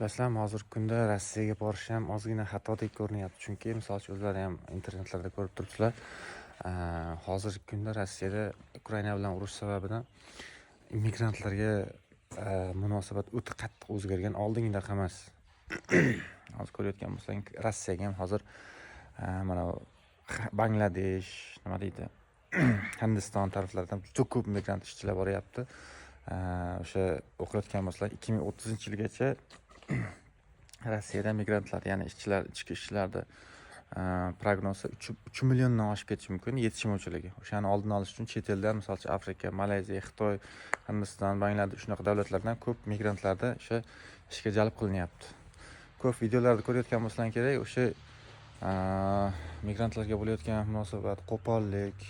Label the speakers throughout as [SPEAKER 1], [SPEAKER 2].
[SPEAKER 1] Bilasizlarmi, hozirgi kunda Rossiyaga borish ham ozgina xatodek ko'rinyapti. Chunki misol uchun o'zlari ham internetlarda ko'rib turibsizlar. Hozirgi kunda Rossiyada Ukraina bilan urush sababidan immigrantlarga munosabat o'ta qattiq o'zgargan. Oldingidaqa emas. Hozir ko'rayotgan bo'lsang, Rossiyaga ham hozir mana Bangladesh, nima deydi, Hindiston taraflaridan juda ko'p migrant ishchilar boryapti. O'sha o'qiyotgan bo'lsalar 2030-yilgacha Rossiyada migrantlar, ya'ni ishchilar, ichki ishchilarni prognozi 3 milliondan oshib ketishi mumkin yetishmovchiligi. O'shani oldini olish uchun chet eldan, misol uchun Afrika, Malayziya, Xitoy, Hindiston, Bangladesh shunaqa davlatlardan ko'p migrantlarda o'sha ishga jalb qilinyapti. Ko'p videolarda ko'rayotgan bo'lsang kerak, o'sha migrantlarga bo'layotgan munosabat, qo'pollik,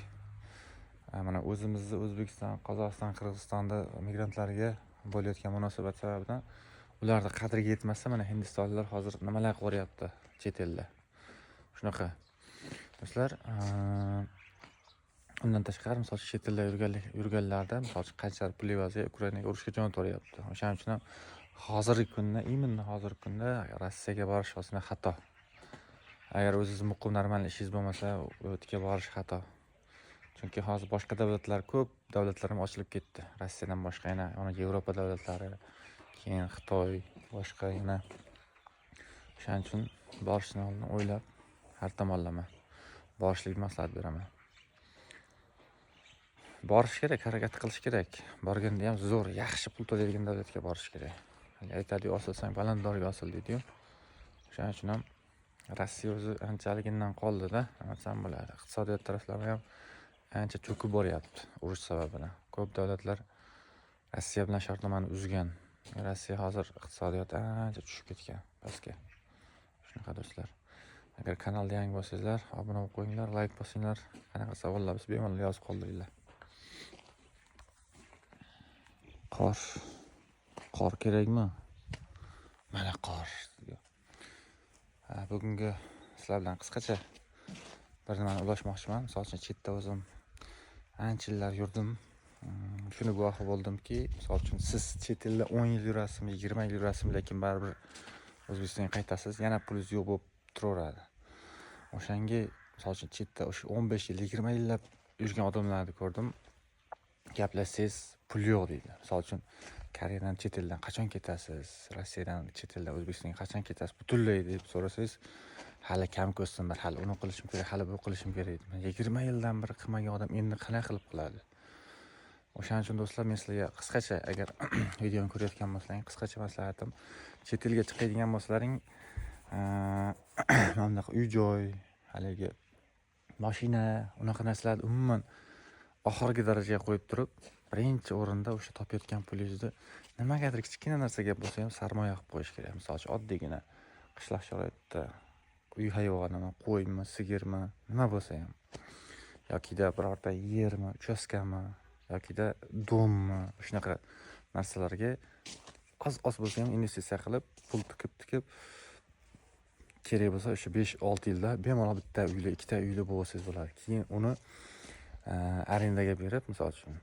[SPEAKER 1] mana o'zimizning O'zbekiston, Qozog'iston, Qirg'izistonda migrantlarga bo'layotgan munosabat sababidan ularni qadriga yetmasa, mana hindistonliklar hozir nimalar qilyapti chet elda. Shunaqa. Do'stlar, undan tashqari misol uchun chet elda yurganlarda misol uchun qancha pul evaziga Ukrainaga urushga jon to'layapti. O'shaning uchun ham hozirgi kunda Rossiyaga borish osina xato. Agar o'zingiz muqim normal ishingiz bo'lmasa, u yerga borish xato. Chunki hozir boshqa davlatlar, ko'p davlatlar ham ochilib ketdi. Rossiyadan boshqa yana Yevropa davlatlari, keyin Xitoy, boshqa yana. O'shaning uchun borishni oldin o'ylab, har tomonlama borishlik maslahat beraman. Borish kerak, harakat qilish kerak. Borganda ham zo'r, yaxshi pul to'laydigan davlatga borish kerak. Aytadi, osilsang balandorga osil deydi-yu. O'shaning uchun ham Rossiya o'zi anchaligidan qoldi-da, nima desam bo'ladi. Iqtisodiyot taraflari ham ancha cho'kib boryapti urush sababidan. Ko'p davlatlar Rossiya bilan shartnomani uzgan. Rossiya hozir iqtisodiyoti ancha tushib ketgan pastga. Shunaqa do'stlar. Agar kanalda yangi bo'lsanglar, obuna bo'lib qo'yinglar, like bosinglar. Qanaqa savollar bo'lsa bemalol yozib qoldiringlar. Qor kerakmi? Mana qor. Bugungi sizlar bilan qisqacha bir nimani ulashmoqchiman. Misol uchun chetda o'zim ancha yillar yurdim. Shuni guvohi bo'ldimki, misol uchun siz chet elda 10 yil yurasizmi, 20 yil yurasizmi, lekin baribir O'zbekistonga qaytasiz, yana pulingiz yo'q bo'lib turaveradi. O'shanga misol uchun chetda o'sha 15 yil, 20 yillab yurgan odamlarni ko'rdim. Gaplashsangiz pul yo'q deydi. Misol uchun Koreyadan chet eldan qachon ketasiz? Rossiyadan chet eldan O'zbekistonga qachon ketasiz? Butunlay deb so'rasangiz, hali kam ko'rsin, hali uni qilishim kerak, hali bu qilishim kerak. 20 yildan bir qilmagan odam endi qanaqa qilib qiladi? O'shaning uchun do'stlar, men sizlarga qisqacha, agar videoni ko'rayotgan bo'lsangiz, qisqacha maslahatim, chet elga chiqadigan bo'lsalaring, mana bunaqa uy-joy, haligi mashina, unaqa narsalarni umuman oxirgi darajaga qo'yib turib, birinchi o'rinda o'sha topayotgan pulingizni nimagadir kichkina narsaga bo'lsa ham sarmoya qilib qo'yish kerak. Misol uchun oddiygina qishloq sharoitda uy hayvonimi, qo'ymi, sigirmi, nima bo'lsa ham, yokida birorta yermi, uchastkami, yokida dommi, shunaqa narsalarga oz bo'lsa ham investitsiya qilib, pul tikib kerak bo'lsa o'sha 5-6 yilda bemalol bitta uyli, ikkita uyli bo'lsangiz bo'ladi. Keyin uni arendaga berib, misol uchun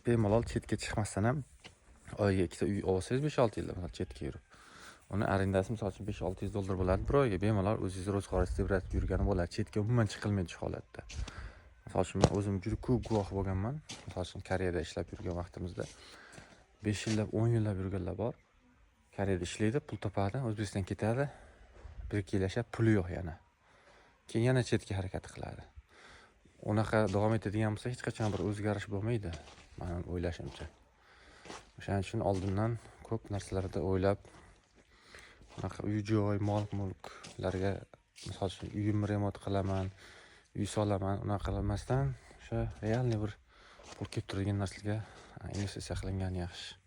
[SPEAKER 1] bemalol chetga chiqmasdan ham oyiga ikkita uy olsangiz 5-6 yilda misol chetga yurib, uni arendasi misol uchun $500-600 bo'ladi bir oyga. Bemalol o'zingiz ro'zg'oringizni tebratib yurgani bo'ladi, chetga umuman chiqilmaydi holatda. Misol uchun men o'zim juda ko'p guvoh bo'lganman. Misol uchun Koreyada ishlab yurgan vaqtimizda 5 yillab, 10 yillab yurganlar bor. Koreyada ishlaydi, pul topadi, O'zbekistonga ketadi. 1-2 yil yashab, puli yo'q yana. Keyin yana chetga harakat qiladi. Unaqa davom etadigan bo'lsa, hech qachon bir o'zgarish bo'lmaydi, men o'ylashimcha. O'shaning uchun oldindan ko'p narsalarda o'ylab, unaqa uy-joy, mol-mulklarga, misol uchun uyimni remont qilaman, uy solaman, unaqa qilmasdan, o'sha realniy bir pul kelib turadigan narsaga investitsiya qilingan yaxshi.